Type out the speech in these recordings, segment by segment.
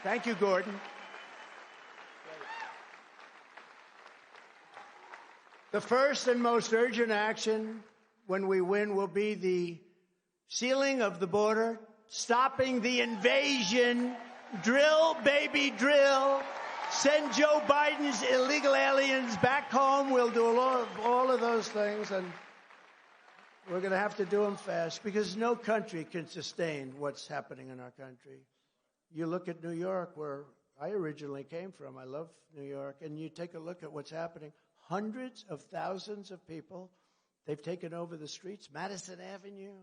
Thank you, Gordon. The first and most urgent action when we win will be the sealing of the border, stopping the invasion, drill, baby, drill, send Joe Biden's illegal aliens back home. We'll do all of those things, and we're going to have to do them fast because no country can sustain what's happening in our country. You look at New York, where I originally came from. I love New York. And you take a look at what's happening. Hundreds of thousands of people, they've taken over the streets, Madison Avenue.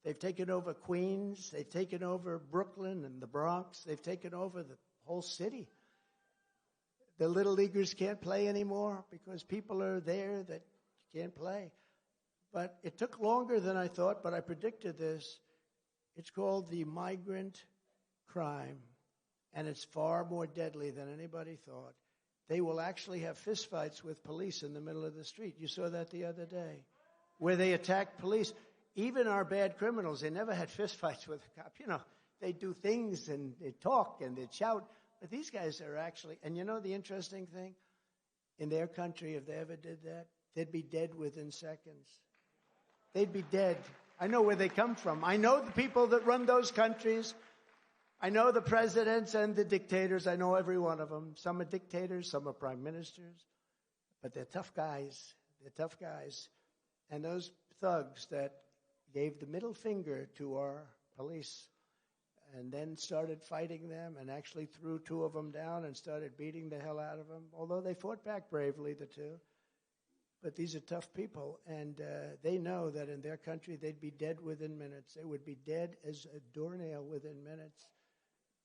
They've taken over Queens. They've taken over Brooklyn and the Bronx. They've taken over the whole city. The little leaguers can't play anymore because people are there that can't play. But it took longer than I thought, but I predicted this. It's called the migrant crime, and it's far more deadly than anybody thought. They will actually have fistfights with police in the middle of the street. You saw that the other day, where they attacked police. Even our bad criminals, they never had fistfights with a cop. You know, they do things and they talk and they shout. But these guys are actually, and you know the interesting thing? In their country, if they ever did that, they'd be dead within seconds. They'd be dead. I know where they come from. I know the people that run those countries. I know the presidents and the dictators. I know every one of them. Some are dictators, some are prime ministers. But they're tough guys. They're tough guys. And those thugs that gave the middle finger to our police and then started fighting them and actually threw two of them down and started beating the hell out of them, although they fought back bravely, the two. But these are tough people, and they know that in their country they'd be dead within minutes. They would be dead as a doornail within minutes.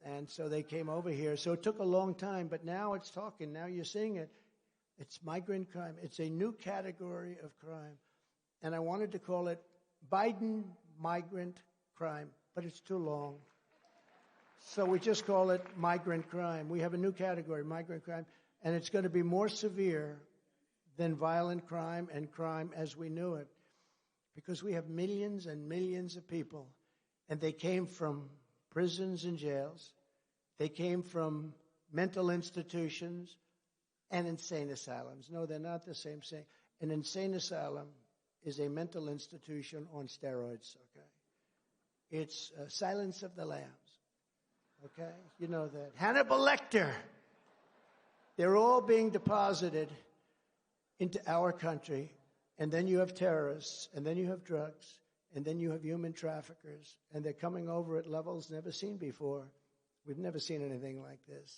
And so they came over here. So it took a long time, but now it's talking. Now you're seeing it. It's migrant crime. It's a new category of crime. And I wanted to call it Biden migrant crime, but it's too long. So we just call it migrant crime. We have a new category, migrant crime, and it's going to be more severe than violent crime and crime as we knew it, because we have millions and millions of people, and they came from prisons and jails. They came from mental institutions and insane asylums. No, they're not the same thing. An insane asylum is a mental institution on steroids, okay? It's Silence of the Lambs, okay? You know that. Hannibal Lecter. They're all being deposited into our country, and then you have terrorists, and then you have drugs, and then you have human traffickers, and they're coming over at levels never seen before. We've never seen anything like this.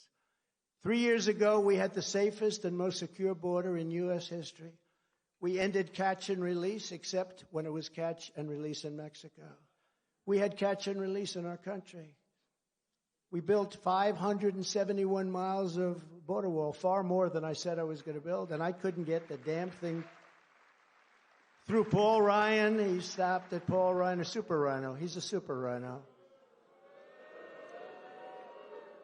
3 years ago, we had the safest and most secure border in U.S. history. We ended catch and release, except when it was catch and release in Mexico. We had catch and release in our country. We built 571 miles of border wall, far more than I said I was going to build, and I couldn't get the damn thing through Paul Ryan. He stopped at Paul Ryan, a super rhino. He's a super rhino.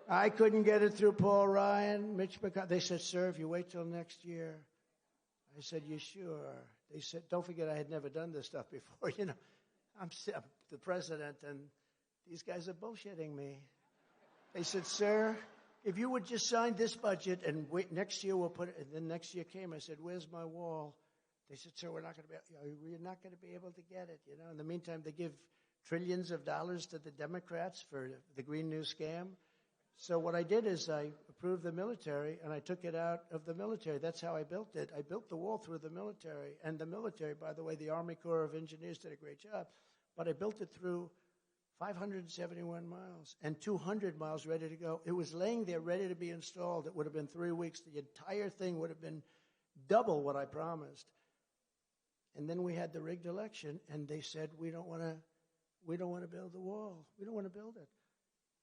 I couldn't get it through Paul Ryan. Mitch McConnell. They said, sir, if you wait till next year. I said, you sure? They said, don't forget I had never done this stuff before. You know, I'm the president, and these guys are bullshitting me. They said, sir, if you would just sign this budget and wait, next year we'll put it. And then next year came. I said, where's my wall? They said, sir, we're not going to be able to get it. You know, in the meantime, they give trillions of dollars to the Democrats for the Green New Scam. So what I did is I approved the military, and I took it out of the military. That's how I built it. I built the wall through the military. And the military, by the way, the Army Corps of Engineers did a great job. But I built it through 571 miles and 200 miles ready to go. It was laying there ready to be installed. It would have been 3 weeks. The entire thing would have been double what I promised. And then we had the rigged election, and they said, we don't want to build the wall. We don't want to build it.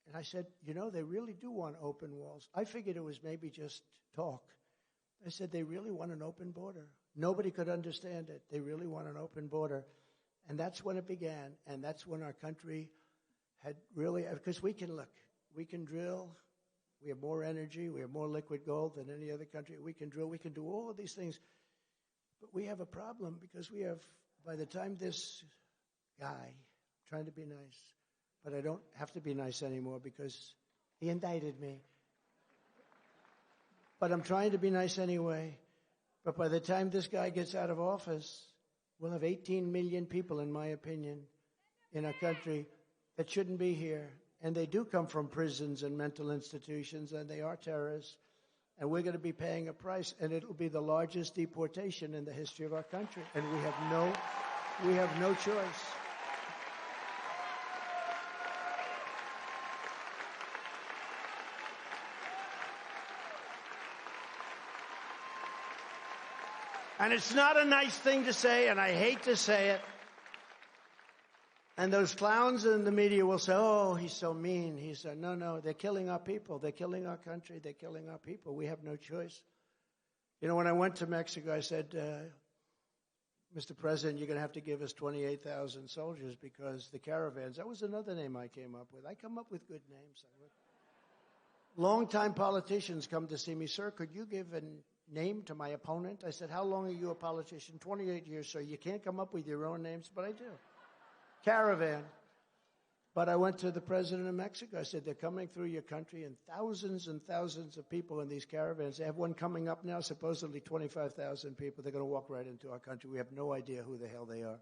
And I said, you know, they really do want open walls. I figured it was maybe just talk. I said, they really want an open border. Nobody could understand it. They really want an open border. And that's when it began. And that's when our country had really, because we can drill. We have more energy. We have more liquid gold than any other country. We can drill. We can do all of these things. But we have a problem because we have, by the time this guy, trying to be nice, but I don't have to be nice anymore because He indicted me. But I'm trying to be nice anyway. But by the time this guy gets out of office, we'll have 18 million people, in my opinion, in a country that shouldn't be here. And they do come from prisons and mental institutions, and they are terrorists. And we're going to be paying a price, and it'll be the largest deportation in the history of our country. And we have no choice. And it's not a nice thing to say, and I hate to say it. And those clowns in the media will say, oh, he's so mean. He said, no, they're killing our people. They're killing our country. They're killing our people. We have no choice. You know, when I went to Mexico, I said, Mr. President, you're going to have to give us 28,000 soldiers because the caravans, that was another name I came up with. I come up with good names. Longtime politicians come to see me, sir, could you give a name to my opponent? I said, how long are you a politician? 28 years, sir. You can't come up with your own names, but I do. Caravan. But I went to the president of Mexico. I said, they're coming through your country, and thousands of people in these caravans. They have one coming up now, supposedly 25,000 people. They're going to walk right into our country. We have no idea who the hell they are.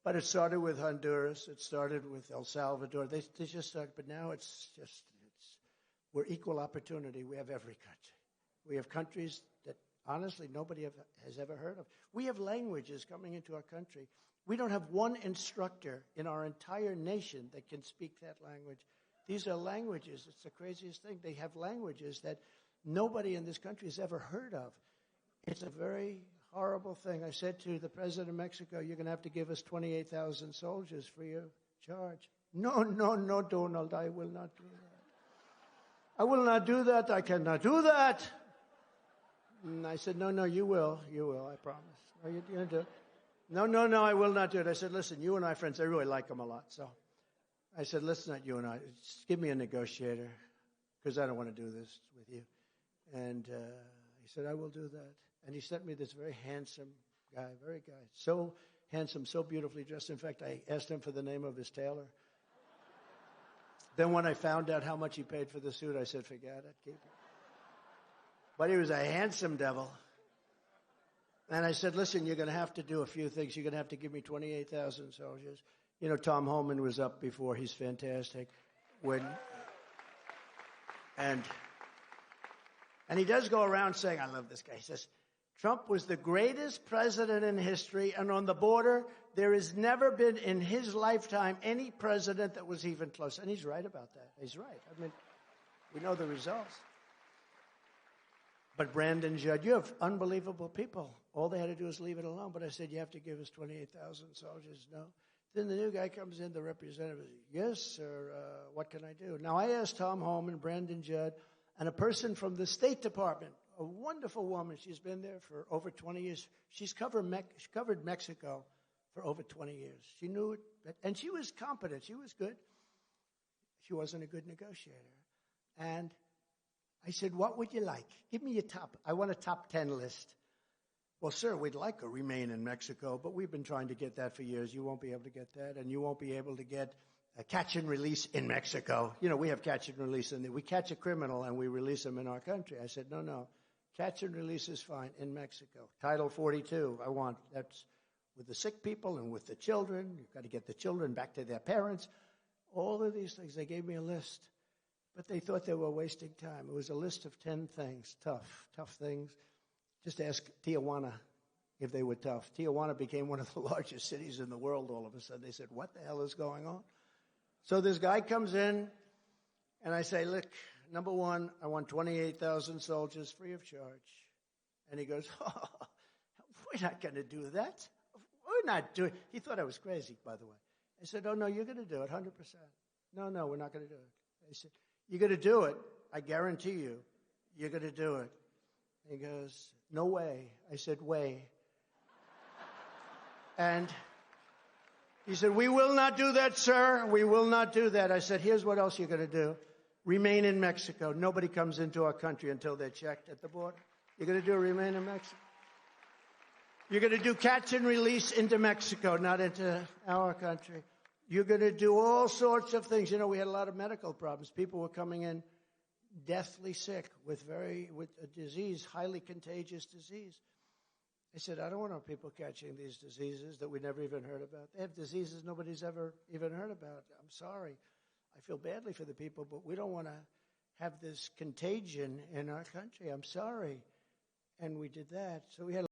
But it started with Honduras. It started with El Salvador. They just started, but now we're equal opportunity. We have every country. We have countries that, honestly, nobody has ever heard of. We have languages coming into our country. We don't have one instructor in our entire nation that can speak that language. These are languages. It's the craziest thing. They have languages that nobody in this country has ever heard of. It's a very horrible thing. I said to the president of Mexico, you're going to have to give us 28,000 soldiers free of charge. No, Donald, I will not do that. I will not do that. I cannot do that. And I said, no, you will, I promise. Are you going to do it? No, I will not do it. I said, listen, you and I friends, I really like him a lot. So I said, let's not you and I. Just give me a negotiator because I don't want to do this with you. And he said, I will do that. And he sent me this very handsome guy, so handsome, so beautifully dressed. In fact, I asked him for the name of his tailor. Then when I found out how much he paid for the suit, I said, forget it, keep it. But he was a handsome devil. And I said, listen, you're going to have to do a few things. You're going to have to give me 28,000 soldiers. You know, Tom Homan was up before. He's fantastic. And he does go around saying, I love this guy. He says, Trump was the greatest president in history, and on the border, there has never been in his lifetime any president that was even close. And he's right about that. He's right. I mean, we know the results. But Brandon Judd, you have unbelievable people. All they had to do is leave it alone. But I said, you have to give us 28,000 soldiers. No. Then the new guy comes in, the representative. Yes, sir, what can I do? Now, I asked Tom Homan, Brandon Judd, and a person from the State Department, a wonderful woman. She's been there for over 20 years. She's covered Mexico for over 20 years. She knew it, and she was competent. She was good. She wasn't a good negotiator. And I said, what would you like? Give me your I want a top 10 list. Well, sir, we'd like a remain in Mexico, but we've been trying to get that for years. You won't be able to get that, and you won't be able to get a catch and release in Mexico. You know, we have catch and release, and we catch a criminal and we release him in our country. I said, no. Catch and release is fine in Mexico. Title 42, that's with the sick people and with the children. You've got to get the children back to their parents. All of these things, they gave me a list. But they thought they were wasting time. It was a list of 10 things, tough things. Just ask Tijuana if they were tough. Tijuana became one of the largest cities in the world all of a sudden. They said, what the hell is going on? So this guy comes in, and I say, look, number one, I want 28,000 soldiers free of charge. And he goes, we're not going to do that. We're not doing it. He thought I was crazy, by the way. I said, oh, no, you're going to do it, 100%. No, we're not going to do it. I said, you're going to do it. I guarantee you, you're going to do it. He goes, no way. I said, way. And he said, we will not do that, sir. We will not do that. I said, here's what else you're going to do. Remain in Mexico. Nobody comes into our country until they're checked at the border. You're going to do remain in Mexico. You're going to do catch and release into Mexico, not into our country. You're going to do all sorts of things. You know, we had a lot of medical problems. People were coming in deathly sick with a disease, highly contagious disease. I said, I don't want our people catching these diseases that we never even heard about. They have diseases nobody's ever even heard about. I'm sorry. I feel badly for the people, but we don't want to have this contagion in our country. I'm sorry. And we did that. So we had